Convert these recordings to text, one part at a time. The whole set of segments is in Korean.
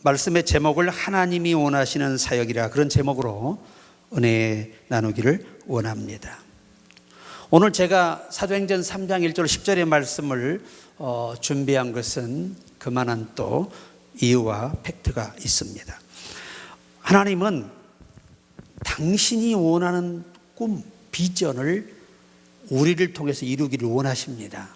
말씀의 제목을 하나님이 원하시는 사역이라, 그런 제목으로 은혜 나누기를 원합니다. 오늘 제가 사도행전 3장 1절 10절의 말씀을 준비한 것은 그만한 또 이유와 팩트가 있습니다. 하나님은 당신이 원하는 꿈, 비전을 우리를 통해서 이루기를 원하십니다.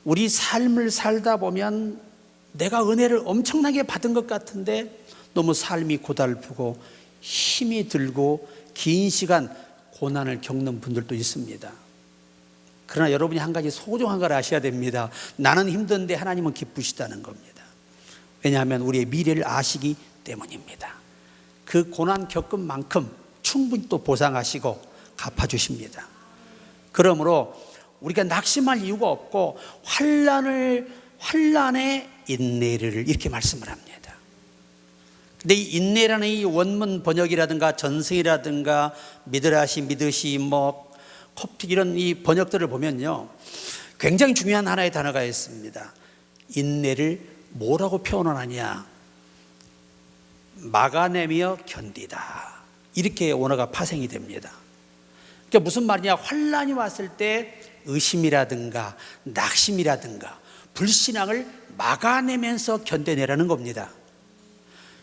우리 삶을 살다 보면 내가 은혜를 엄청나게 받은 것 같은데 너무 삶이 고달프고 힘이 들고 긴 시간 고난을 겪는 분들도 있습니다. 그러나 여러분이 한 가지 소중한 걸 아셔야 됩니다. 나는 힘든데 하나님은 기쁘시다는 겁니다. 왜냐하면 우리의 미래를 아시기 때문입니다. 그 고난 겪은 만큼 충분히 또 보상하시고 갚아주십니다. 그러므로 우리가 낙심할 이유가 없고 환난에 인내를 이렇게 말씀을 합니다. 근데 이 인내라는 이 원문 번역이라든가 전승이라든가 미드라시, 미드시, 콥틱 이런 이 번역들을 보면요, 굉장히 중요한 하나의 단어가 있습니다. 인내를 뭐라고 표현하느냐? 막아내며 견디다, 이렇게 원어가 파생이 됩니다. 그러니까 무슨 말이냐? 환난이 왔을 때 의심이라든가 낙심이라든가 불신앙을 막아내면서 견뎌내라는 겁니다.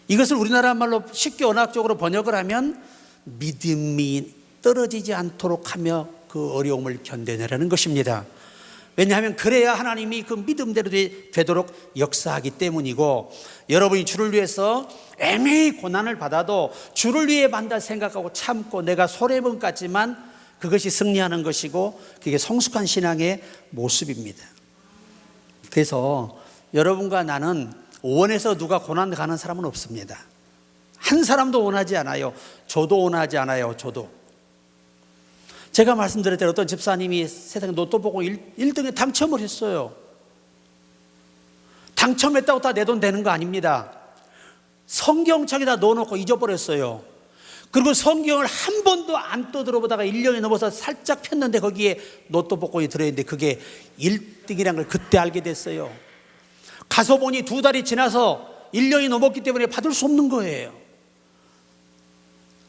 이것을 우리나라 말로 쉽게 언어학적으로 번역을 하면 믿음이 떨어지지 않도록 하며 그 어려움을 견뎌내라는 것입니다. 왜냐하면 그래야 하나님이 그 믿음대로 되도록 역사하기 때문이고, 여러분이 주를 위해서 애매히 고난을 받아도 주를 위해 받는다 생각하고 참고 내가 손해본 것 같지만 그것이 승리하는 것이고, 그게 성숙한 신앙의 모습입니다. 그래서 여러분과 나는 원해서 누가 고난 가는 사람은 없습니다. 한 사람도 원하지 않아요. 저도 원하지 않아요. 저도. 제가 말씀드릴 때 어떤 집사님이 세상에 로또 보고 1등에 당첨을 했어요. 당첨했다고 다 내 돈 되는 거 아닙니다. 성경책에다 넣어놓고 잊어버렸어요. 그리고 성경을 한 번도 안 떠들어보다가 1년이 넘어서 살짝 폈는데 거기에 로또 복권이 들어있는데 그게 1등이라는 걸 그때 알게 됐어요. 가서 보니 2달이 지나서 1년이 넘었기 때문에 받을 수 없는 거예요.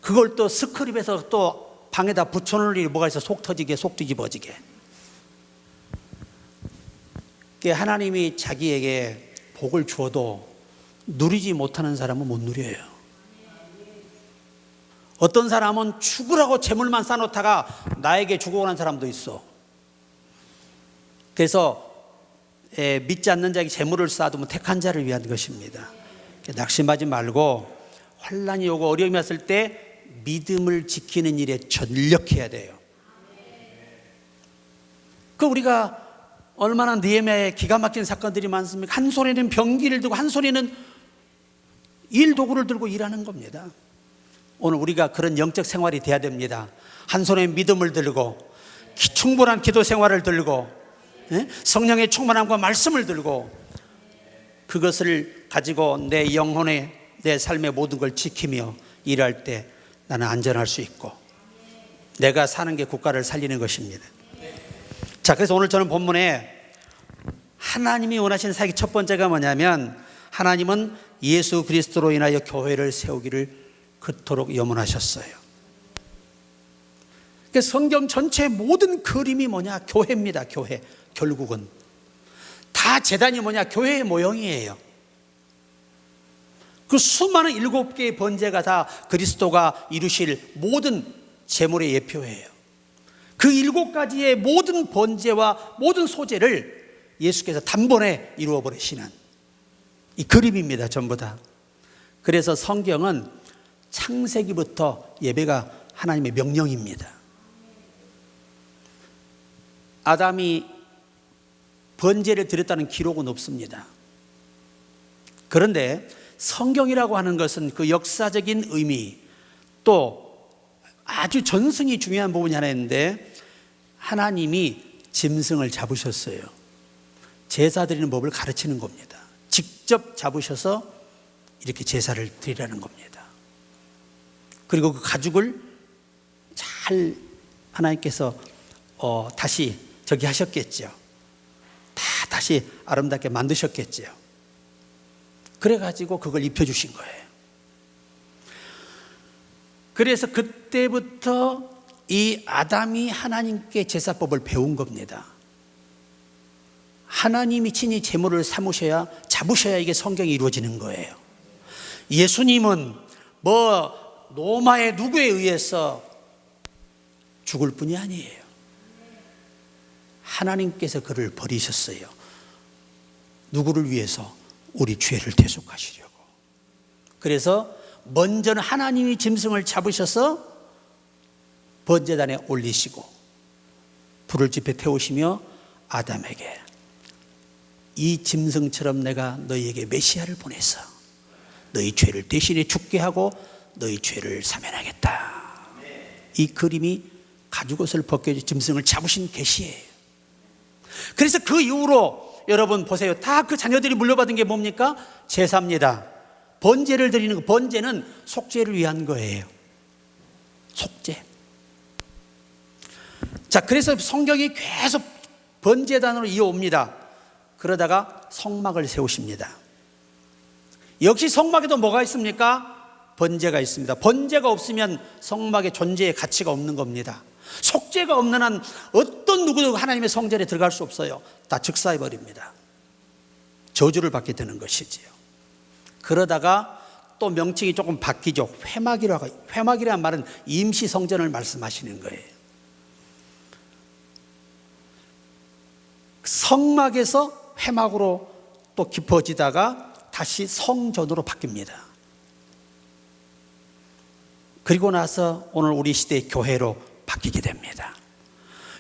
그걸 또 스크립에서 또 방에다 붙여놓을 일이 뭐가 있어? 속 터지게, 속 뒤집어지게. 하나님이 자기에게 복을 주어도 누리지 못하는 사람은 못 누려요. 어떤 사람은 죽으라고 재물만 쌓아놓다가 나에게 주고 간 사람도 있어. 그래서 믿지 않는 자에게 재물을 쌓아두면 택한 자를 위한 것입니다. 낙심하지 말고 환난이 오고 어려움이 왔을 때 믿음을 지키는 일에 전력해야 돼요. 우리가 얼마나 느헤미야의 기가 막힌 사건들이 많습니까? 한 손에는 병기를 들고 한 손에는 일 도구를 들고 일하는 겁니다. 오늘 우리가 그런 영적 생활이 돼야 됩니다. 한 손에 믿음을 들고 충분한 기도 생활을 들고 성령의 충만함과 말씀을 들고 그것을 가지고 내 영혼의 내 삶의 모든 걸 지키며 일할 때 나는 안전할 수 있고 내가 사는 게 국가를 살리는 것입니다. 자, 그래서 오늘 저는 본문에 하나님이 원하시는 사역의 첫 번째가 뭐냐면, 하나님은 예수 그리스도로 인하여 교회를 세우기를 그토록 염원하셨어요. 성경 전체의 모든 그림이 뭐냐? 교회입니다. 교회. 결국은 다 재단이 뭐냐? 교회의 모형이에요. 그 수많은 7개의 번제가 다 그리스도가 이루실 모든 제물의 예표예요. 그 7가지의 모든 번제와 모든 소제를 예수께서 단번에 이루어 버리시는 이 그림입니다. 전부 다. 그래서 성경은 창세기부터 예배가 하나님의 명령입니다. 아담이 번제를 드렸다는 기록은 없습니다. 그런데 성경이라고 하는 것은 그 역사적인 의미, 또 아주 전승이 중요한 부분이 하나 있는데, 하나님이 짐승을 잡으셨어요. 제사 드리는 법을 가르치는 겁니다. 직접 잡으셔서 이렇게 제사를 드리라는 겁니다. 그리고 그 가죽을 잘 하나님께서 다시 저기 하셨겠죠. 다시 아름답게 만드셨겠죠. 그래가지고 그걸 입혀주신 거예요. 그래서 그때부터 이 아담이 하나님께 제사법을 배운 겁니다. 하나님이 친히 제물을 잡으셔야 이게 성경이 이루어지는 거예요. 예수님은 로마의 누구에 의해서 죽을 뿐이 아니에요. 하나님께서 그를 버리셨어요. 누구를 위해서? 우리 죄를 대속하시려고. 그래서 먼저는 하나님이 짐승을 잡으셔서 번제단에 올리시고 불을 지펴 태우시며 아담에게 이 짐승처럼 내가 너희에게 메시아를 보내서 너희 죄를 대신에 죽게 하고 너희 죄를 사면하겠다. 이 그림이 가죽옷을 벗겨 짐승을 잡으신 계시예요. 그래서 그 이후로 여러분 보세요. 다 그 자녀들이 물려받은 게 뭡니까? 제사입니다. 번제를 드리는 거. 번제는 속죄를 위한 거예요. 속죄. 자, 그래서 성경이 계속 번제단으로 이어옵니다. 그러다가 성막을 세우십니다. 역시 성막에도 뭐가 있습니까? 번제가 있습니다. 번제가 없으면 성막의 존재의 가치가 없는 겁니다. 속죄가 없는 한 어떤 누구도 하나님의 성전에 들어갈 수 없어요. 다 즉사해버립니다. 저주를 받게 되는 것이지요. 그러다가 또 명칭이 조금 바뀌죠. 회막이라는 말은 임시 성전을 말씀하시는 거예요. 성막에서 회막으로 또 깊어지다가 다시 성전으로 바뀝니다. 그리고 나서 오늘 우리 시대의 교회로 바뀌게 됩니다.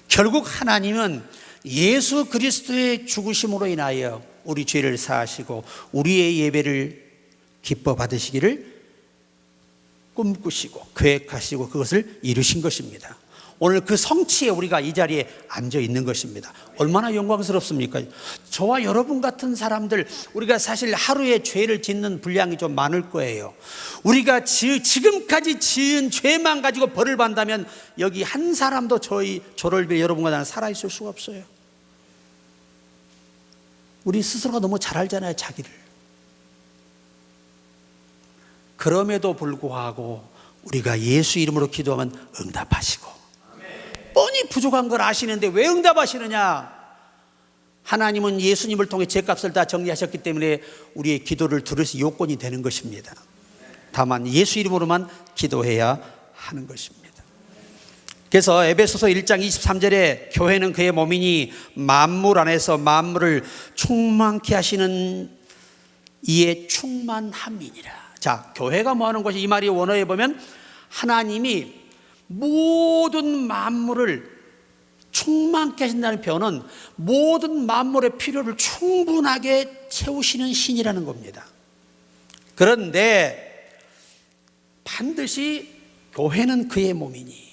결국 하나님은 예수 그리스도의 죽으심으로 인하여 우리 죄를 사하시고 우리의 예배를 기뻐 받으시기를 꿈꾸시고 계획하시고 그것을 이루신 것입니다. 오늘 그 성취에 우리가 이 자리에 앉아 있는 것입니다. 얼마나 영광스럽습니까? 저와 여러분 같은 사람들, 우리가 사실 하루에 죄를 짓는 분량이 좀 많을 거예요. 우리가 지금까지 지은 죄만 가지고 벌을 받는다면 여기 한 사람도 저를 위해 여러분과 나는 살아있을 수가 없어요. 우리 스스로가 너무 잘 알잖아요, 자기를. 그럼에도 불구하고 우리가 예수 이름으로 기도하면 응답하시고, 뻔히 부족한 걸 아시는데 왜 응답하시느냐? 하나님은 예수님을 통해 죄값을 다 정리하셨기 때문에 우리의 기도를 들을 수 요건이 되는 것입니다. 다만 예수 이름으로만 기도해야 하는 것입니다. 그래서 에베소서 1장 23절에 교회는 그의 몸이니 만물 안에서 만물을 충만케 하시는 이의 충만함이니라. 자, 교회가 뭐 하는 것이, 이 말이 원어에 보면 하나님이 모든 만물을 충만케 하신다는 표현은 모든 만물의 필요를 충분하게 채우시는 신이라는 겁니다. 그런데 반드시 교회는 그의 몸이니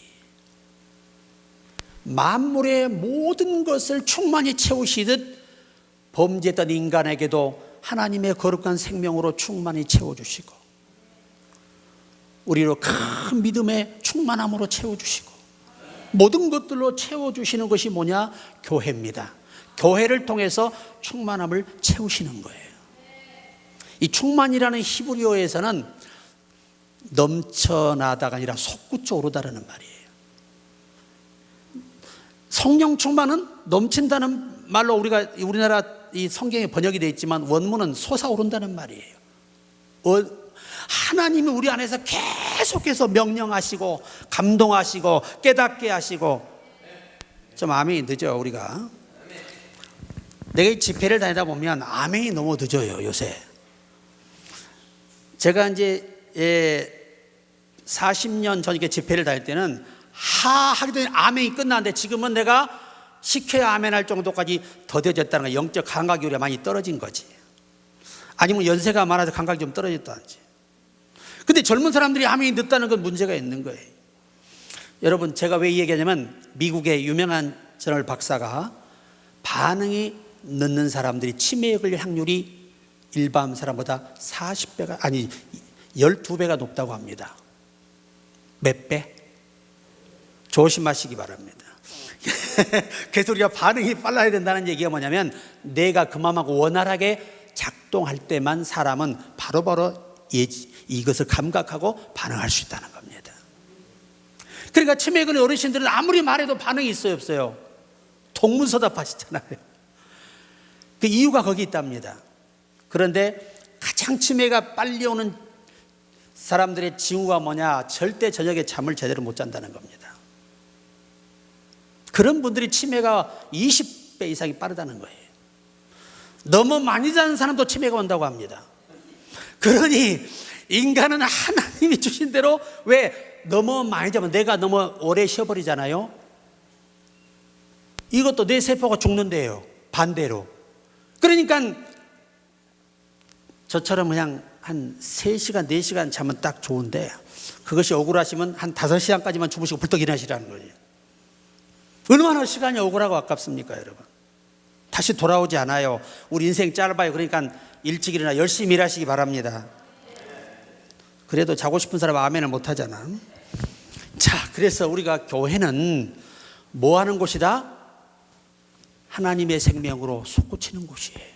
만물의 모든 것을 충만히 채우시듯 범죄했던 인간에게도 하나님의 거룩한 생명으로 충만히 채워주시고 우리로 큰 믿음의 충만함으로 채워주시고 모든 것들로 채워주시는 것이 뭐냐? 교회입니다. 교회를 통해서 충만함을 채우시는 거예요. 이 충만이라는 히브리어에서는 넘쳐나다가 아니라 솟구쳐 오르다라는 말이에요. 성령 충만은 넘친다는 말로 우리나라 이 성경에 번역이 되어 있지만 원문은 솟아오른다는 말이에요. 하나님이 우리 안에서 계속해서 명령하시고 감동하시고 깨닫게 하시고. 좀 아멘이 늦어요. 우리가 내가 집회를 다니다 보면 아멘이 너무 늦어요 요새. 제가 이제 40년 전에 집회를 다닐 때는 하기 전에 아멘이 끝났는데 지금은 내가 시켜야 아멘할 정도까지 더뎌졌다는 거야. 영적 감각이 우리가 많이 떨어진 거지. 아니면 연세가 많아서 감각이 좀 떨어졌다든지. 근데 젊은 사람들이 아멘이 늦다는 건 문제가 있는 거예요. 여러분, 제가 왜 이 얘기하냐면 미국의 유명한 저널 박사가 반응이 늦는 사람들이 치매에 걸릴 확률이 일반 사람보다 40배가 아니 12배가 높다고 합니다. 몇 배? 조심하시기 바랍니다. 그래서 우리가 반응이 빨라야 된다는 얘기가 뭐냐면 내가 그맘하고 원활하게 작동할 때만 사람은 바로바로 이것을 감각하고 반응할 수 있다는 겁니다. 그러니까 치매 걸린 어르신들은 아무리 말해도 반응이 있어요, 없어요? 동문서답하시잖아요. 그 이유가 거기 있답니다. 그런데 가장 치매가 빨리 오는 사람들의 징후가 뭐냐? 절대 저녁에 잠을 제대로 못 잔다는 겁니다. 그런 분들이 치매가 20배 이상이 빠르다는 거예요. 너무 많이 자는 사람도 치매가 온다고 합니다. 그러니 인간은 하나님이 주신 대로, 왜 너무 많이 자면 내가 너무 오래 쉬어버리잖아요. 이것도 내 세포가 죽는데요, 반대로. 그러니까 저처럼 그냥 한 3시간, 4시간 자면 딱 좋은데, 그것이 억울하시면 한 5시간까지만 주무시고 벌떡 일어나시라는 거예요. 얼마나 시간이 억울하고 아깝습니까, 여러분? 다시 돌아오지 않아요. 우리 인생 짧아요. 그러니까 일찍 일어나 열심히 일하시기 바랍니다. 그래도 자고 싶은 사람 아멘을 못 하잖아. 자, 그래서 우리가 교회는 뭐 하는 곳이다? 하나님의 생명으로 솟구치는 곳이에요.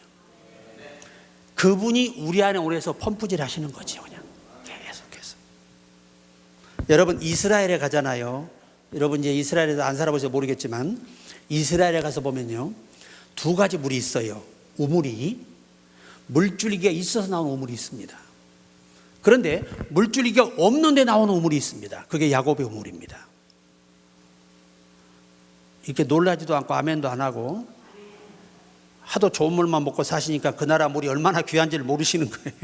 그분이 우리 안에 오래서 펌프질 하시는 거죠, 그냥 계속해서. 여러분, 이스라엘에 가잖아요. 여러분 이제 이스라엘에서 안 살아보셔서 모르겠지만, 이스라엘에 가서 보면요, 2가지 물이 있어요. 우물이, 물줄기가 있어서 나오는 우물이 있습니다. 그런데 물줄기가 없는데 나오는 우물이 있습니다. 그게 야곱의 우물입니다. 이렇게 놀라지도 않고 아멘도 안 하고 하도 좋은 물만 먹고 사시니까 그 나라 물이 얼마나 귀한지를 모르시는 거예요.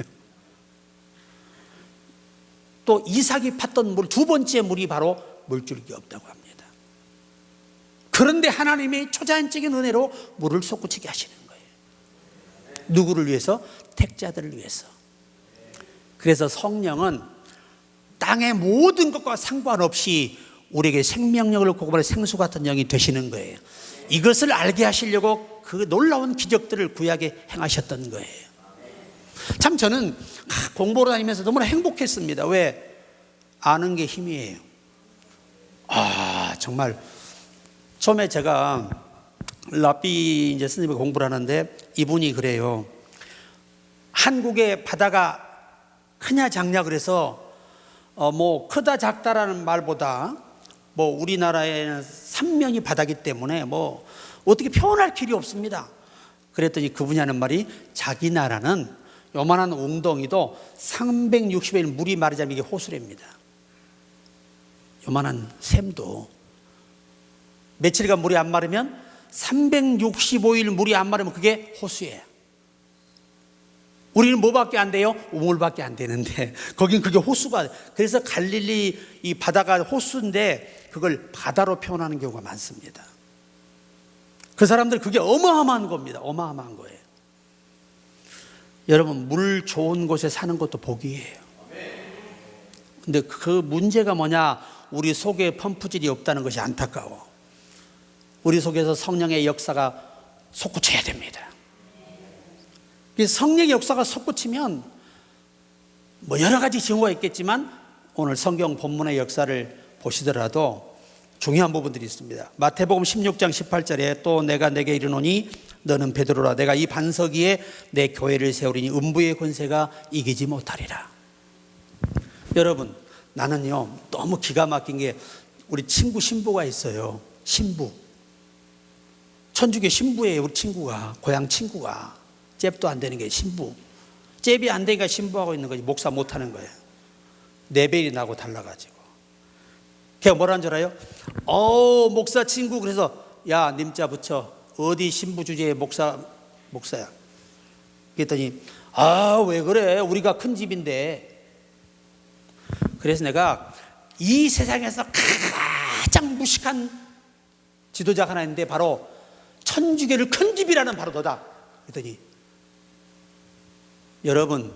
또 이삭이 팠던 물, 2번째 물이 바로 물줄기가 없다고 합니다. 그런데 하나님이 초자연적인 은혜로 물을 솟구치게 하시는 거예요. 누구를 위해서? 택자들을 위해서. 그래서 성령은 땅의 모든 것과 상관없이 우리에게 생명력을 고발하는 생수 같은 영이 되시는 거예요. 이것을 알게 하시려고 그 놀라운 기적들을 구약에 행하셨던 거예요. 참 저는 공부를 다니면서 너무나 행복했습니다. 왜? 아는 게 힘이에요. 정말 처음에 제가 라삐 이제 스님이 공부를 하는데, 이분이 그래요. 한국의 바다가 크냐 작냐 그래서 뭐 크다 작다라는 말보다 뭐 우리나라에는 삼면이 바다기 때문에 뭐 어떻게 표현할 길이 없습니다. 그랬더니 그분이 하는 말이, 자기 나라는 요만한 웅덩이도 360일 물이 마르지 않으면 이게 호수랍니다. 요만한 샘도 며칠간 물이 안 마르면, 365일 물이 안 마르면 그게 호수예요. 우리는 뭐밖에 안 돼요? 우물밖에 안 되는데 거긴 그게 호수가. 그래서 갈릴리 이 바다가 호수인데 그걸 바다로 표현하는 경우가 많습니다. 그 사람들 그게 어마어마한 겁니다. 어마어마한 거예요. 여러분, 물 좋은 곳에 사는 것도 복이에요. 근데 그 문제가 뭐냐? 우리 속에 펌프질이 없다는 것이 안타까워. 우리 속에서 성령의 역사가 솟구쳐야 됩니다. 성령의 역사가 솟구치면 뭐 여러 가지 징후가 있겠지만, 오늘 성경 본문의 역사를 보시더라도 중요한 부분들이 있습니다. 마태복음 16장 18절에 또 내가 내게 이르노니 너는 베드로라. 내가 이 반석 위에 내 교회를 세우리니 음부의 권세가 이기지 못하리라. 여러분, 나는요 너무 기가 막힌 게, 우리 친구 신부가 있어요. 신부, 천주교 신부예요. 우리 친구가, 고향 친구가. 잽도 안 되는 게 신부. 잽이 안 되니까 신부하고 있는 거지, 목사 못하는 거예요. 4배이 나고 달라가지고. 걔가 뭐라는 줄 알아요? 목사 친구, 그래서 야 님자 붙여, 어디 신부 주제에 목사야. 그랬더니 왜 그래, 우리가 큰 집인데. 그래서 내가 이 세상에서 가장 무식한 지도자가 하나 있는데 바로 천주교를 큰 집이라는 바로 너다. 그랬더니, 여러분,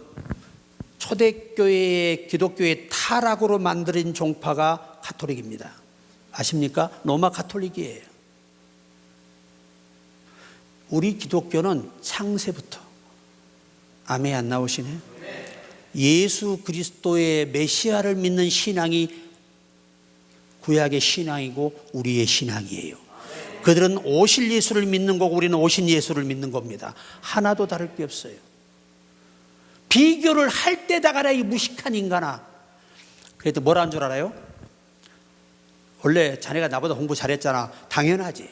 초대교회의 기독교의 타락으로 만들어진 종파가 가톨릭입니다. 아십니까? 로마 가톨릭이에요. 우리 기독교는 창세부터, 아멘 안 나오시네? 예수 그리스도의 메시아를 믿는 신앙이 구약의 신앙이고 우리의 신앙이에요. 그들은 오실 예수를 믿는 거고 우리는 오신 예수를 믿는 겁니다. 하나도 다를 게 없어요. 비교를 할 때다가라 이 무식한 인간아. 그래도 뭐라는 줄 알아요? 원래 자네가 나보다 공부 잘했잖아. 당연하지.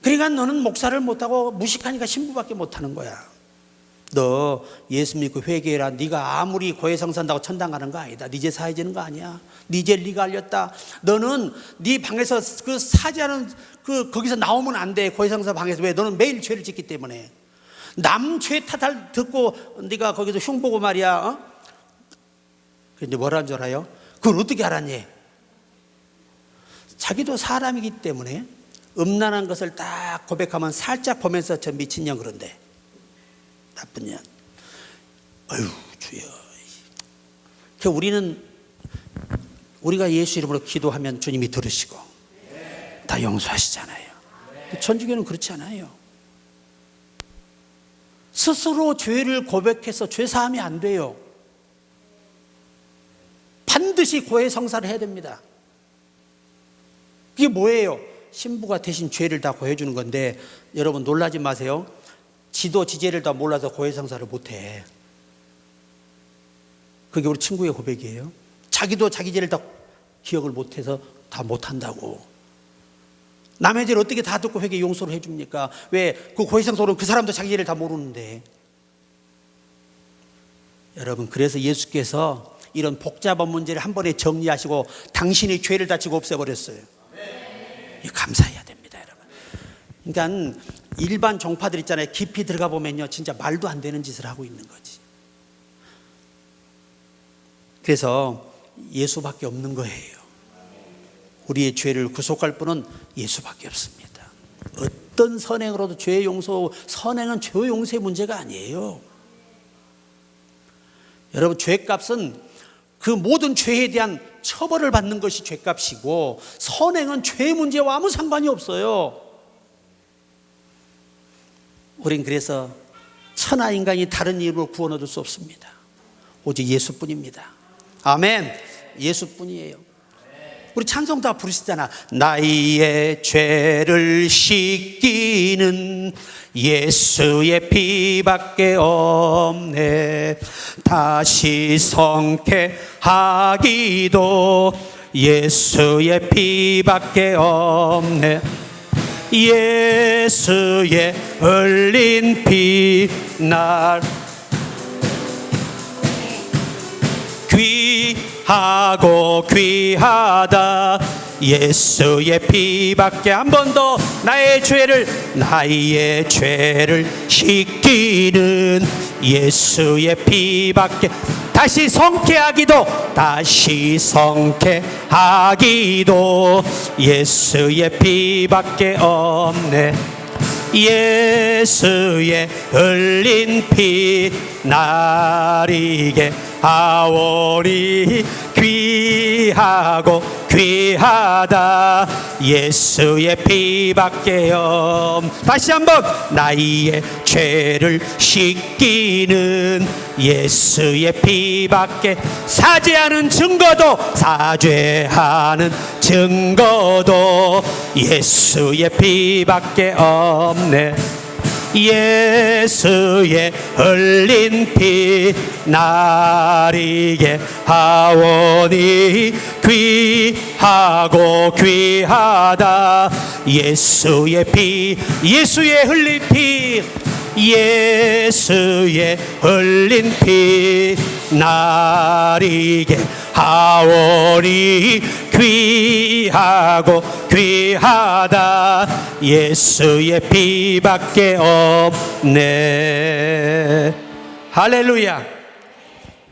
그러니까 너는 목사를 못하고 무식하니까 신부밖에 못하는 거야. 너 예수 믿고 회개해라. 네가 아무리 고해성사한다고 천당 가는 거 아니다. 네 죄 사해지는 거 아니야. 네 죄를 네가 알렸다. 너는 네 방에서 그 사죄하는 거기서 나오면 안 돼. 고해성사 방에서. 왜? 너는 매일 죄를 짓기 때문에. 남 죄 탓을 듣고 네가 거기서 흉보고 말이야. 근데 뭐라는 줄 알아요? 그걸 어떻게 알았니? 자기도 사람이기 때문에 음란한 것을 딱 고백하면 살짝 보면서 저 미친년 그런데 나쁜 년. 아유 주여. 우리가 예수 이름으로 기도하면 주님이 들으시고 다 용서하시잖아요. 천주교는 그렇지 않아요. 스스로 죄를 고백해서 죄 사함이 안 돼요. 반드시 고해성사를 해야 됩니다. 그게 뭐예요? 신부가 대신 죄를 다 고해주는 건데, 여러분 놀라지 마세요. 지도 지죄를 다 몰라서 고해성사를 못해. 그게 우리 친구의 고백이에요. 자기도 자기 죄를 다 기억을 못해서 다 못한다고. 남의 죄를 어떻게 다 듣고 회개 용서를 해줍니까? 왜? 그 고해성사로는 그 사람도 자기 죄를 다 모르는데. 여러분, 그래서 예수께서 이런 복잡한 문제를 한 번에 정리하시고 당신의 죄를 다 지고 없애버렸어요. 감사해야 됩니다, 여러분. 그러니까 일반 종파들 있잖아요. 깊이 들어가 보면요, 진짜 말도 안 되는 짓을 하고 있는 거지. 그래서 예수밖에 없는 거예요. 우리의 죄를 구속할 분은 예수밖에 없습니다. 어떤 선행으로도 죄 용서, 선행은 죄 용서의 문제가 아니에요. 여러분, 죄값은 그 모든 죄에 대한 처벌을 받는 것이 죄값이고, 선행은 죄 문제와 아무 상관이 없어요. 우린 그래서 천하 인간이 다른 이름으로 구원 얻을 수 없습니다. 오직 예수뿐입니다. 아멘. 예수뿐이에요. 우리 찬송 다 부르시잖아. 나의 죄를 씻기는 예수의 피밖에 없네. 다시 성케하기도 예수의 피밖에 없네. 예수의 흘린 피 날 귀하고 귀하다. 예수의 피밖에. 한 번 더. 나의 죄를 씻기는 예수의 피밖에. 다시 성케하기도 예수의 피밖에 없네. 예수의 흘린 피 나리게 하오니 귀하고 귀하다. 예수의 피밖에 다시 한번. 나의 죄를 씻기는 예수의 피밖에. 사죄하는 증거도 예수의 피밖에 없네. 예수의 흘린 피 나리게 하오니 귀하고 귀하다. 예수의 피, 예수의 흘린 피, 예수의 흘린 피 나리게 하오니 귀하고 귀하다. 예수의 피밖에 없네. 할렐루야.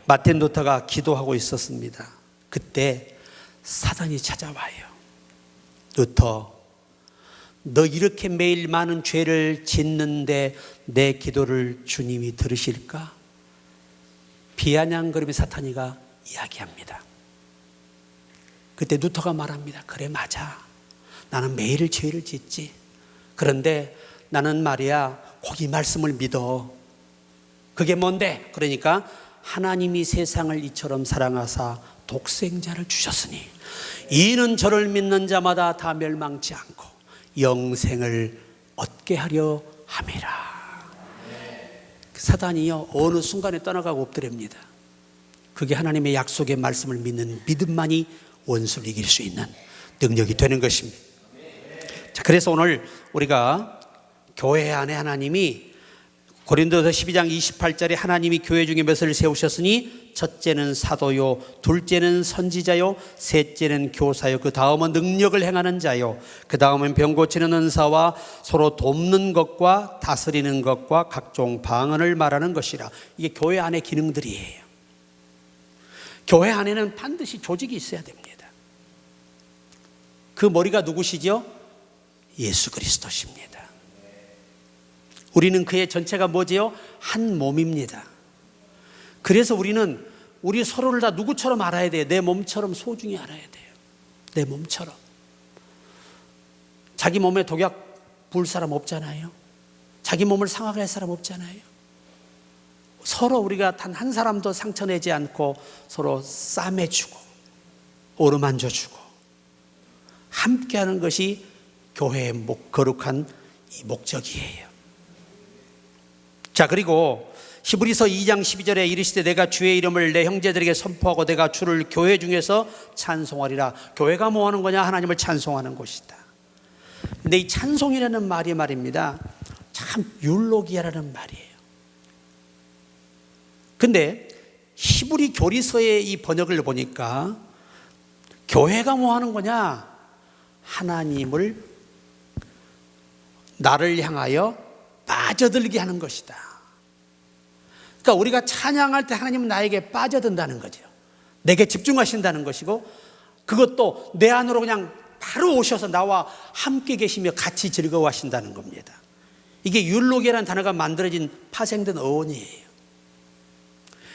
마틴 루터가 기도하고 있었습니다. 그때 사단이 찾아와요. 루터, 너 이렇게 매일 많은 죄를 짓는데 내 기도를 주님이 들으실까? 비아냥거리며 사탄이가 이야기합니다. 그때 루터가 말합니다. 그래, 맞아. 나는 매일 죄를 짓지. 그런데 나는 말이야, 꼭 이 말씀을 믿어. 그게 뭔데? 그러니까 하나님이 세상을 이처럼 사랑하사 독생자를 주셨으니 이는 저를 믿는 자마다 다 멸망치 않고 영생을 얻게 하려 함이라. 사단이요 어느 순간에 떠나가고 엎드립니다. 그게 하나님의 약속의 말씀을 믿는 믿음만이 원수를 이길 수 있는 능력이 되는 것입니다. 자, 그래서 오늘 우리가 교회 안에 하나님이 고린도서 12장 28절에 하나님이 교회 중에 몇을 세우셨으니 첫째는 사도요, 둘째는 선지자요, 셋째는 교사요, 그 다음은 능력을 행하는 자요, 그 다음은 병 고치는 은사와 서로 돕는 것과 다스리는 것과 각종 방언을 말하는 것이라. 이게 교회 안의 기능들이에요. 교회 안에는 반드시 조직이 있어야 됩니다. 그 머리가 누구시죠? 예수 그리스도십니다. 우리는 그의 전체가 뭐지요? 한 몸입니다. 그래서 우리는 우리 서로를 다 누구처럼 알아야 돼요? 내 몸처럼 소중히 알아야 돼요. 내 몸처럼. 자기 몸에 독약 부을 사람 없잖아요. 자기 몸을 상하게 할 사람 없잖아요. 서로 우리가 단 한 사람도 상처내지 않고 서로 싸매주고 어루만져주고 함께하는 것이 교회의 거룩한 이 목적이에요. 자, 그리고 히브리서 2장 12절에 이르시되 내가 주의 이름을 내 형제들에게 선포하고 내가 주를 교회 중에서 찬송하리라. 교회가 뭐 하는 거냐? 하나님을 찬송하는 곳이다. 근데 이 찬송이라는 말이 말입니다, 참 율로기아라는 말이에요. 근데 히브리 교리서의 이 번역을 보니까 교회가 뭐 하는 거냐? 하나님을 나를 향하여 빠져들게 하는 것이다. 그러니까 우리가 찬양할 때 하나님은 나에게 빠져든다는 거죠. 내게 집중하신다는 것이고, 그것도 내 안으로 그냥 바로 오셔서 나와 함께 계시며 같이 즐거워하신다는 겁니다. 이게 율로게라는 단어가 만들어진 파생된 어원이에요.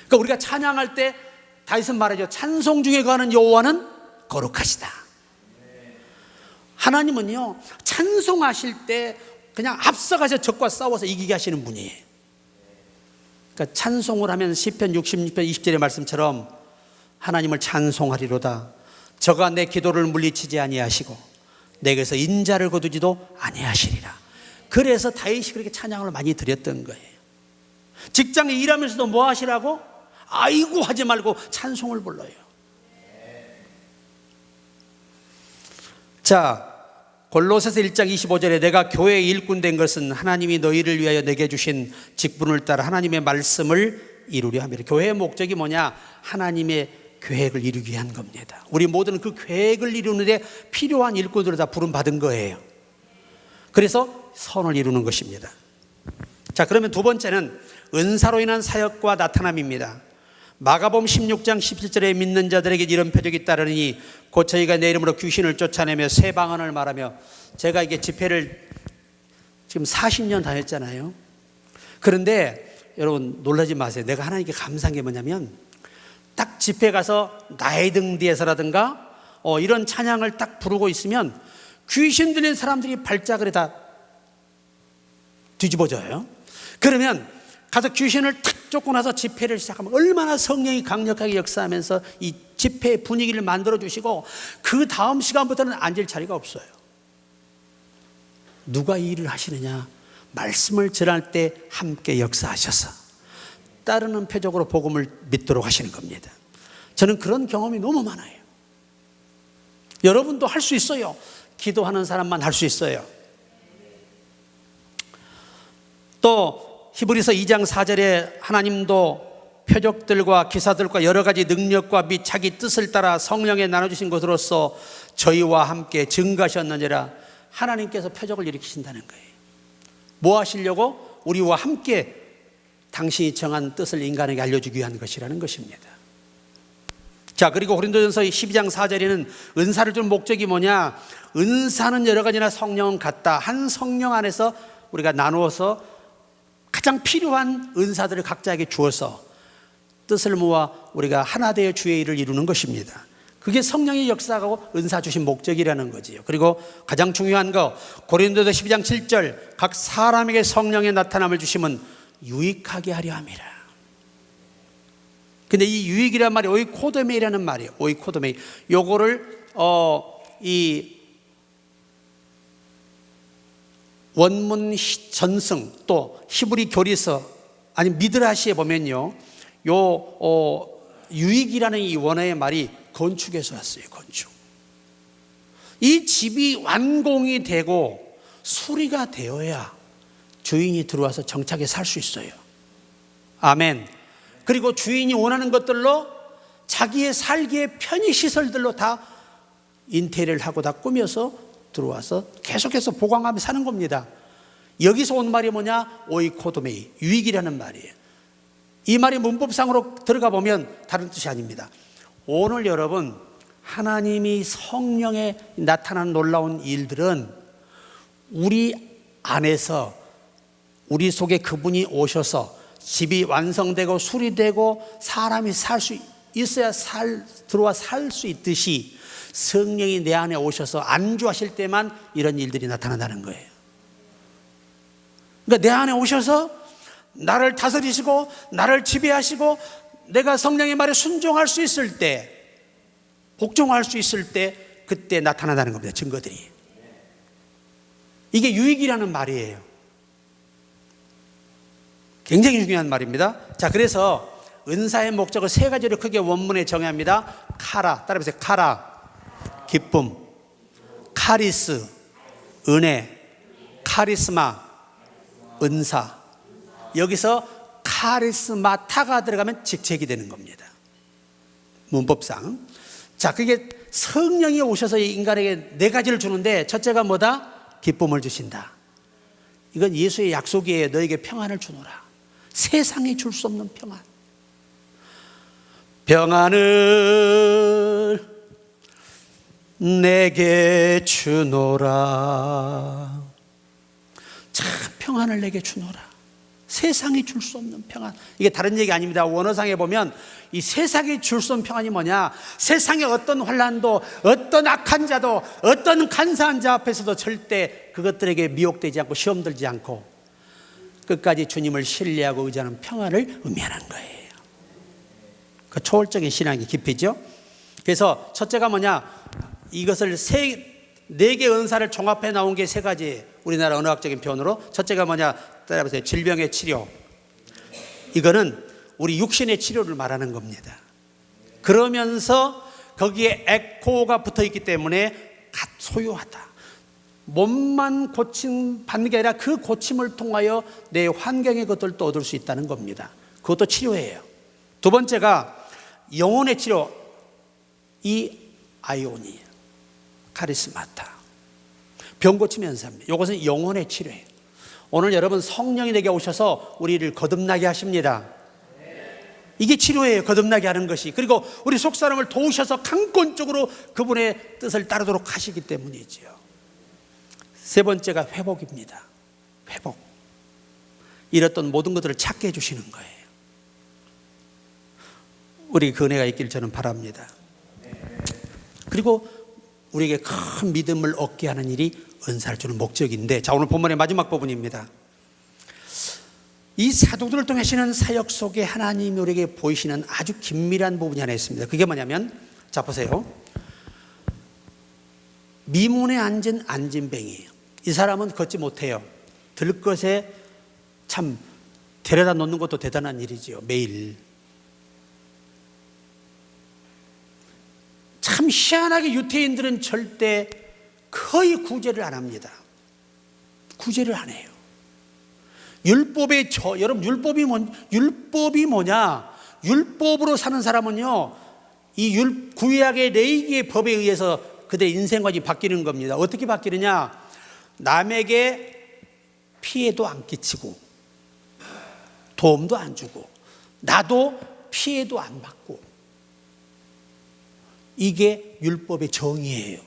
그러니까 우리가 찬양할 때 다윗은 말하죠. 찬송 중에 거하는 여호와는 거룩하시다. 하나님은요 찬송하실 때 그냥 앞서가서 적과 싸워서 이기게 하시는 분이에요. 그러니까 찬송을 하면 시편 66편 20절의 말씀처럼 하나님을 찬송하리로다. 저가 내 기도를 물리치지 아니하시고 내게서 인자를 거두지도 아니하시리라. 그래서 다윗이 그렇게 찬양을 많이 드렸던 거예요. 직장에 일하면서도 뭐 하시라고? 아이고 하지 말고 찬송을 불러요. 자, 골로새서 1장 25절에 내가 교회의 일꾼 된 것은 하나님이 너희를 위하여 내게 주신 직분을 따라 하나님의 말씀을 이루려 함이라. 교회의 목적이 뭐냐? 하나님의 계획을 이루기 위한 겁니다. 우리 모두는 그 계획을 이루는데 필요한 일꾼들을 다 부름받은 거예요. 그래서 선을 이루는 것입니다. 자, 그러면 두 번째는 은사로 인한 사역과 나타남입니다. 마가복음 16장 17절에 믿는 자들에게 이런 표적이 따르니 곧 저희가 내 이름으로 귀신을 쫓아내며 새 방언을 말하며. 제가 이게 집회를 지금 40년 다녔잖아요. 그런데 여러분 놀라지 마세요. 내가 하나님께 감사한 게 뭐냐면 딱 집회 가서 나의 등 뒤에서라든가 이런 찬양을 딱 부르고 있으면 귀신 들린 사람들이 발작을 다 뒤집어져요. 그러면 가서 귀신을 탁 쫓고 나서 집회를 시작하면 얼마나 성령이 강력하게 역사하면서 이 집회의 분위기를 만들어 주시고 그 다음 시간부터는 앉을 자리가 없어요. 누가 이 일을 하시느냐? 말씀을 전할 때 함께 역사하셔서 따르는 표적으로 복음을 믿도록 하시는 겁니다. 저는 그런 경험이 너무 많아요. 여러분도 할 수 있어요. 기도하는 사람만 할 수 있어요. 또 히브리서 2장 4절에 하나님도 표적들과 기사들과 여러 가지 능력과 및 자기 뜻을 따라 성령에 나눠주신 것으로서 저희와 함께 증거하셨느니라. 하나님께서 표적을 일으키신다는 거예요. 뭐 하시려고? 우리와 함께 당신이 정한 뜻을 인간에게 알려주기 위한 것이라는 것입니다. 자, 그리고 고린도전서 12장 4절에는 은사를 준 목적이 뭐냐? 은사는 여러 가지나 성령은 같다. 한 성령 안에서 우리가 나누어서 가장 필요한 은사들을 각자에게 주어서 뜻을 모아 우리가 하나 되어 주의 일을 이루는 것입니다. 그게 성령의 역사하고 은사 주신 목적이라는 거지요. 그리고 가장 중요한 거 고린도서 12장 7절 각 사람에게 성령의 나타남을 주심은 유익하게 하려 함이라. 근데 이 유익이란 말이 오이코도메이라는 말이에요. 오이코도메이. 요거를 이 원문 전승 또 히브리 교리서 아니 미드라시에 보면요, 유익이라는 이 원어의 말이 건축에서 왔어요. 건축. 이 집이 완공이 되고 수리가 되어야 주인이 들어와서 정착해 살 수 있어요. 아멘. 그리고 주인이 원하는 것들로 자기의 살기의 편의시설들로 다 인테리어를 하고 다 꾸며서 들어와서 계속해서 보강하며 사는 겁니다. 여기서 온 말이 뭐냐? 오이코도메이, 유익이라는 말이에요. 이 말이 문법상으로 들어가 보면 다른 뜻이 아닙니다. 오늘 여러분, 하나님이 성령에 나타난 놀라운 일들은 우리 안에서, 우리 속에 그분이 오셔서 집이 완성되고 수리되고 사람이 살 수 있어야 들어와 살 수 있듯이 성령이 내 안에 오셔서 안주하실 때만 이런 일들이 나타난다는 거예요. 그러니까 내 안에 오셔서 나를 다스리시고 나를 지배하시고 내가 성령의 말에 순종할 수 있을 때, 복종할 수 있을 때, 그때 나타난다는 겁니다. 증거들이. 이게 유익이라는 말이에요. 굉장히 중요한 말입니다. 자, 그래서 은사의 목적을 세 가지로 크게 원문에 정의합니다. 카라, 따라해보세요. 카라, 기쁨. 카리스, 은혜. 카리스마, 은사. 여기서 카리스마타가 들어가면 직책이 되는 겁니다. 문법상. 자, 그게 성령이 오셔서 인간에게 네 가지를 주는데, 첫째가 뭐다? 기쁨을 주신다. 이건 예수의 약속이에요. 너에게 평안을 주노라. 세상이 줄 수 없는 평안. 평안을 내게 주노라. 참 평안을 내게 주노라. 세상이 줄 수 없는 평안. 이게 다른 얘기 아닙니다. 원어상에 보면 이 세상이 줄 수 없는 평안이 뭐냐? 세상의 어떤 환난도, 어떤 악한 자도, 어떤 간사한 자 앞에서도 절대 그것들에게 미혹되지 않고 시험 들지 않고 끝까지 주님을 신뢰하고 의지하는 평안을 의미하는 거예요. 그 초월적인 신앙의 깊이죠. 그래서 첫째가 뭐냐? 이것을 네 개의 은사를 종합해 나온 게 세 가지. 우리나라 언어학적인 표현으로. 첫째가 뭐냐? 따라해보세요. 질병의 치료. 이거는 우리 육신의 치료를 말하는 겁니다. 그러면서 거기에 에코가 붙어 있기 때문에 소유하다. 몸만 받는 게 아니라 그 고침을 통하여 내 환경의 것들도 얻을 수 있다는 겁니다. 그것도 치료예요. 두 번째가 영혼의 치료. 이 아이오니, 카리스마타. 병 고침의 은사입니다. 이것은 영혼의 치료예요. 오늘 여러분 성령이 내게 오셔서 우리를 거듭나게 하십니다. 이게 치료예요. 거듭나게 하는 것이. 그리고 우리 속사람을 도우셔서 강권적으로 그분의 뜻을 따르도록 하시기 때문이지요. 세 번째가 회복입니다. 회복. 잃었던 모든 것들을 찾게 해주시는 거예요. 우리 그 은혜가 있길 저는 바랍니다. 그리고 우리에게 큰 믿음을 얻게 하는 일이 은사를 주는 목적인데, 자, 오늘 본문의 마지막 부분입니다. 이 사도들을 통해 하시는 사역 속에 하나님이 우리에게 보이시는 아주 긴밀한 부분이 하나 있습니다. 그게 뭐냐면, 자 보세요. 미문에 앉은 안진뱅이에요. 이 사람은 걷지 못해요. 들것에 참 데려다 놓는 것도 대단한 일이지요. 매일. 참 희한하게 유태인들은 절대 거의 구제를 안 합니다. 구제를 안 해요. 여러분 율법이 뭐냐? 율법으로 사는 사람은요, 이 구약의 레위기의 법에 의해서 그들의 인생관이 바뀌는 겁니다. 어떻게 바뀌느냐? 남에게 피해도 안 끼치고 도움도 안 주고 나도 피해도 안 받고, 이게 율법의 정의예요.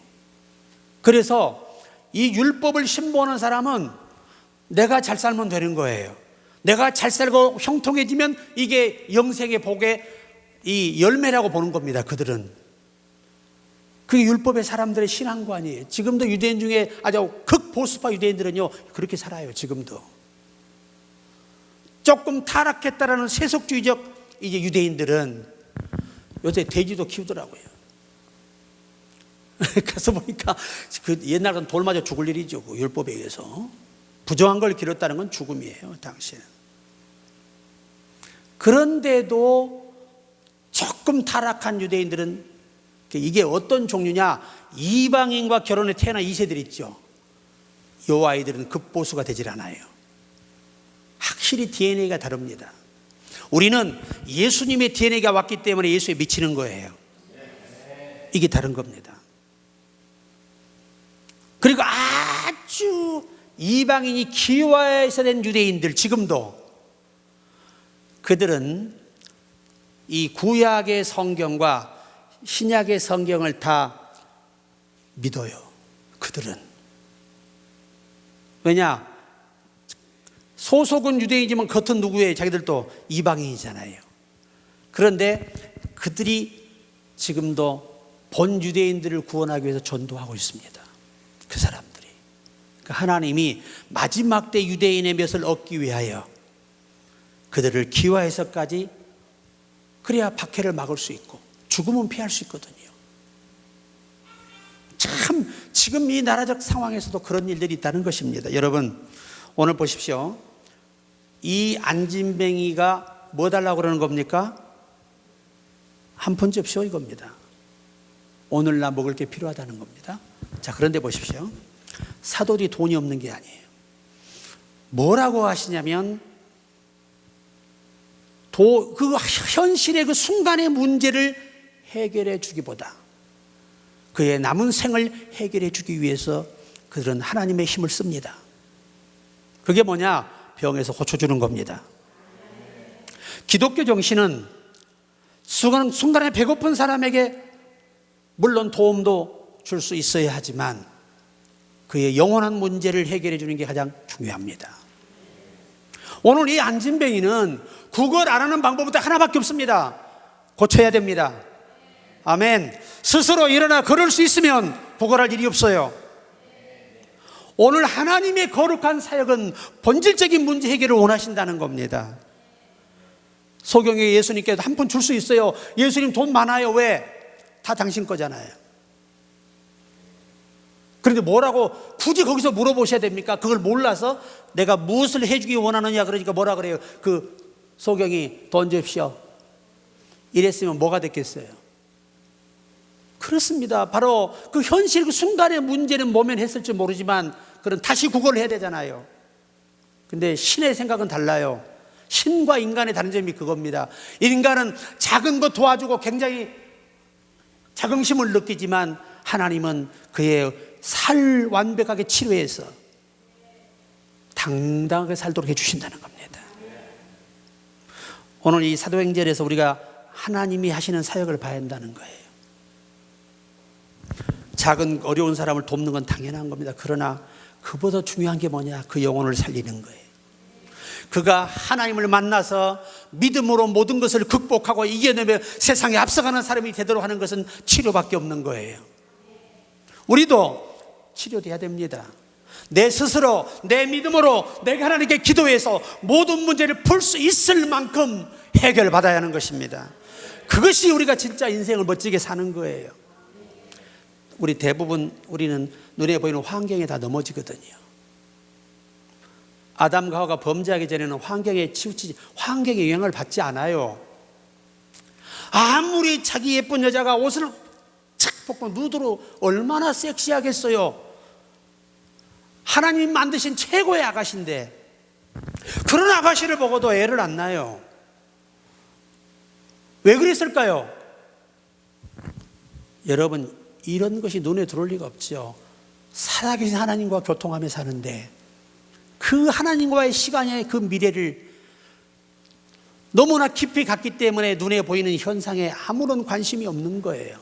그래서 이 율법을 신봉하는 사람은 내가 잘 살면 되는 거예요. 내가 잘 살고 형통해지면 이게 영생의 복의 이 열매라고 보는 겁니다. 그들은. 그게 율법의 사람들의 신앙관이에요. 지금도 유대인 중에 아주 극보수파 유대인들은요 그렇게 살아요. 지금도. 조금 타락했다라는 세속주의적 이제 유대인들은 요새 돼지도 키우더라고요. 가서 보니까 그 옛날 같은 돌 맞아 죽을 일이죠. 그 율법에 의해서 부정한 걸 기렸다는 건 죽음이에요. 당시에는. 그런데도 조금 타락한 유대인들은 이게 어떤 종류냐? 이방인과 결혼해 태어난 2세들 있죠. 요 아이들은 급보수가 되질 않아요. 확실히 DNA가 다릅니다. 우리는 예수님의 DNA가 왔기 때문에 예수에 미치는 거예요. 이게 다른 겁니다. 그리고 아주 이방인이 기와에서 된 유대인들, 지금도 그들은 이 구약의 성경과 신약의 성경을 다 믿어요. 그들은. 왜냐? 소속은 유대인이지만 겉은 누구예요? 자기들도 이방인이잖아요. 그런데 그들이 지금도 본 유대인들을 구원하기 위해서 전도하고 있습니다. 그 사람들이. 그러니까 하나님이 마지막 때 유대인의 몇을 얻기 위하여 그들을 기와에서까지, 그래야 박해를 막을 수 있고 죽음은 피할 수 있거든요. 참 지금 이 나라적 상황에서도 그런 일들이 있다는 것입니다. 여러분, 오늘 보십시오. 이 안진뱅이가 뭐 달라고 그러는 겁니까? 한 푼 줍시오 이겁니다. 오늘 나 먹을 게 필요하다는 겁니다. 자, 그런데 보십시오. 사도들이 돈이 없는 게 아니에요. 뭐라고 하시냐면 그 현실의 그 순간의 문제를 해결해 주기보다 그의 남은 생을 해결해 주기 위해서 그들은 하나님의 힘을 씁니다. 그게 뭐냐? 병에서 고쳐주는 겁니다. 기독교 정신은 순간에 배고픈 사람에게 물론 도움도 줄 수 있어야 하지만 그의 영원한 문제를 해결해 주는 게 가장 중요합니다. 오늘 이 안진뱅이는 그걸 안 하는 방법은 하나밖에 없습니다. 고쳐야 됩니다. 아멘. 스스로 일어나 걸을 수 있으면 구걸할 일이 없어요. 오늘 하나님의 거룩한 사역은 본질적인 문제 해결을 원하신다는 겁니다. 소경에 예수님께도 한 푼 줄 수 있어요. 예수님 돈 많아요. 왜? 다 당신 거잖아요. 그런데 뭐라고 굳이 거기서 물어보셔야 됩니까? 그걸 몰라서 내가 무엇을 해주기 원하느냐 그러니까 뭐라 그래요? 그 소경이 돈 줍시오. 이랬으면 뭐가 됐겠어요? 그렇습니다. 바로 그 현실 그 순간의 문제는 모면했을지 모르지만 그런 다시 구걸을 해야 되잖아요. 근데 신의 생각은 달라요. 신과 인간의 다른 점이 그겁니다. 인간은 작은 것 도와주고 굉장히 자긍심을 느끼지만 하나님은 그의 살 완벽하게 치료해서 당당하게 살도록 해주신다는 겁니다. 오늘 이 사도행전에서 우리가 하나님이 하시는 사역을 봐야 한다는 거예요. 작은 어려운 사람을 돕는 건 당연한 겁니다. 그러나 그보다 중요한 게 뭐냐? 그 영혼을 살리는 거예요. 그가 하나님을 만나서 믿음으로 모든 것을 극복하고 이겨내며 세상에 앞서가는 사람이 되도록 하는 것은 치료밖에 없는 거예요. 우리도 치료돼야 됩니다. 내 스스로 내 믿음으로 내가 하나님께 기도해서 모든 문제를 풀 수 있을 만큼 해결받아야 하는 것입니다. 그것이 우리가 진짜 인생을 멋지게 사는 거예요. 우리 대부분 우리는 눈에 보이는 환경에 다 넘어지거든요. 아담과 하와가 범죄하기 전에는 환경에 치우치지, 환경의 영향을 받지 않아요. 아무리 자기 예쁜 여자가 옷을 착 벗고 누드로 얼마나 섹시하겠어요. 하나님 만드신 최고의 아가씨인데 그런 아가씨를 보고도 애를 안 낳아요. 왜 그랬을까요? 여러분, 이런 것이 눈에 들어올 리가 없죠. 살아계신 하나님과 교통하며 사는데 그 하나님과의 시간의 그 미래를 너무나 깊이 갔기 때문에 눈에 보이는 현상에 아무런 관심이 없는 거예요.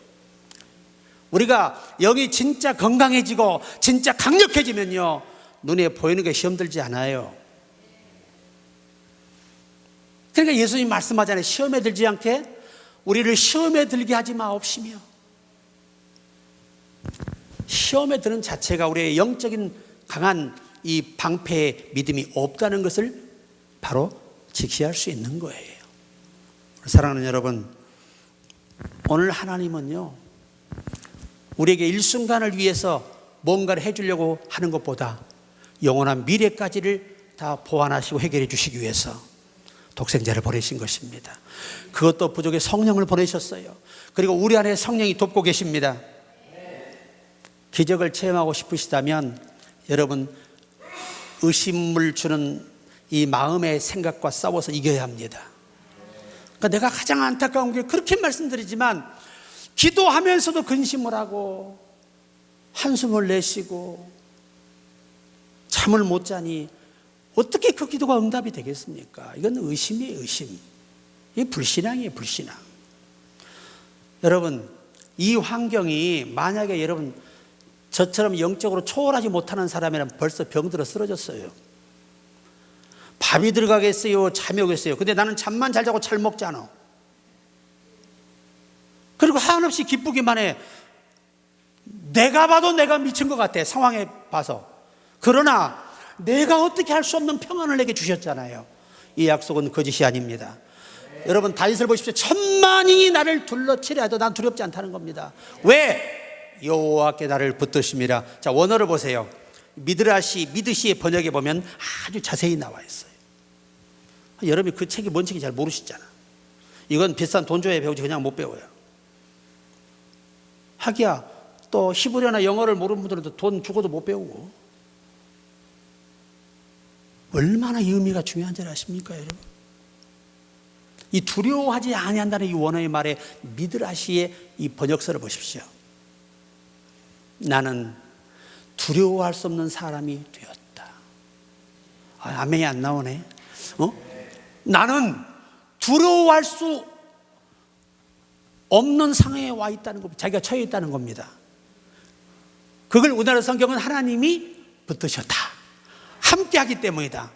우리가 영이 진짜 건강해지고 진짜 강력해지면요, 눈에 보이는 게 시험 들지 않아요. 그러니까 예수님 말씀하잖아요. 시험에 들지 않게 우리를 시험에 들게 하지 마옵시며. 시험에 드는 자체가 우리의 영적인 강한 이 방패의 믿음이 없다는 것을 바로 직시할 수 있는 거예요. 사랑하는 여러분, 오늘 하나님은요, 우리에게 일순간을 위해서 뭔가를 해주려고 하는 것보다 영원한 미래까지를 다 보완하시고 해결해 주시기 위해서 독생자를 보내신 것입니다. 그것도 부족해 성령을 보내셨어요. 그리고 우리 안에 성령이 돕고 계십니다. 기적을 체험하고 싶으시다면 여러분, 의심을 주는 이 마음의 생각과 싸워서 이겨야 합니다. 그러니까 내가 가장 안타까운 게, 그렇게 말씀드리지만 기도하면서도 근심을 하고 한숨을 내쉬고 잠을 못 자니 어떻게 그 기도가 응답이 되겠습니까? 이건 의심이에요, 의심. 이게 불신앙이에요, 불신앙. 여러분, 이 환경이 만약에 여러분 저처럼 영적으로 초월하지 못하는 사람이라면 벌써 병들어 쓰러졌어요. 밥이 들어가겠어요, 잠이 오겠어요. 근데 나는 잠만 잘 자고 잘 먹잖아. 그리고 한없이 기쁘기만 해. 내가 봐도 내가 미친 것 같아, 상황에 봐서. 그러나 내가 어떻게 할 수 없는 평안을 내게 주셨잖아요. 이 약속은 거짓이 아닙니다. 여러분, 다윗을 보십시오. 천만이 나를 둘러치려 해도 난 두렵지 않다는 겁니다. 왜? 여호와께 나를 붙드심이라. 자, 원어를 보세요. 미드시의 번역에 보면 아주 자세히 나와 있어요. 여러분이 그 책이 뭔 책인지 잘 모르시잖아. 이건 비싼 돈 줘야 배우지 그냥 못 배워요. 하기야 또 히브리어나 영어를 모르는 분들은 돈 주고도 못 배우고. 얼마나 이 의미가 중요한지 아십니까, 여러분? 이 두려워하지 아니한다는 이 원어의 말에 미드라시의 이 번역서를 보십시오. 나는 두려워할 수 없는 사람이 되었다. 아멘이 안 나오네. 나는 두려워할 수 없는 상황에 와 있다는 겁니다. 자기가 처해 있다는 겁니다. 그걸 우리나라 성경은 하나님이 붙드셨다, 함께 하기 때문이다.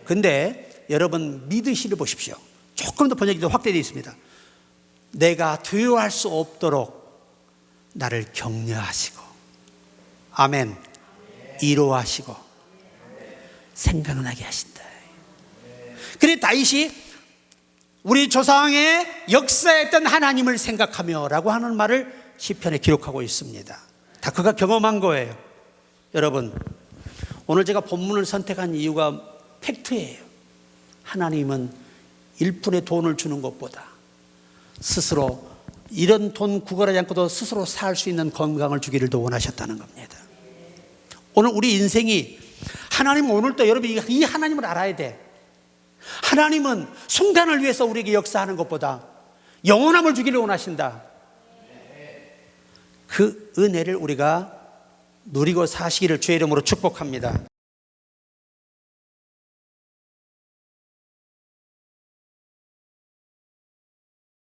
근데 여러분, 미드시를 보십시오. 조금 더 번역이 더 확대되어 있습니다. 내가 두려워할 수 없도록 나를 격려하시고, 아멘, 위로하시고 생각나게 하신다. 그래 다윗이 우리 조상의 역사했던 하나님을 생각하며 라고 하는 말을 시편에 기록하고 있습니다. 다 그가 경험한 거예요. 여러분, 오늘 제가 본문을 선택한 이유가 팩트예요. 하나님은 일푼의 돈을 주는 것보다 스스로 이런 돈 구걸하지 않고도 스스로 살 수 있는 건강을 주기를 더 원하셨다는 겁니다. 오늘 우리 인생이, 하나님은 오늘도 여러분이 이 하나님을 알아야 돼. 하나님은 순간을 위해서 우리에게 역사하는 것보다 영원함을 주기를 원하신다. 그 은혜를 우리가 누리고 사시기를 주의 이름으로 축복합니다.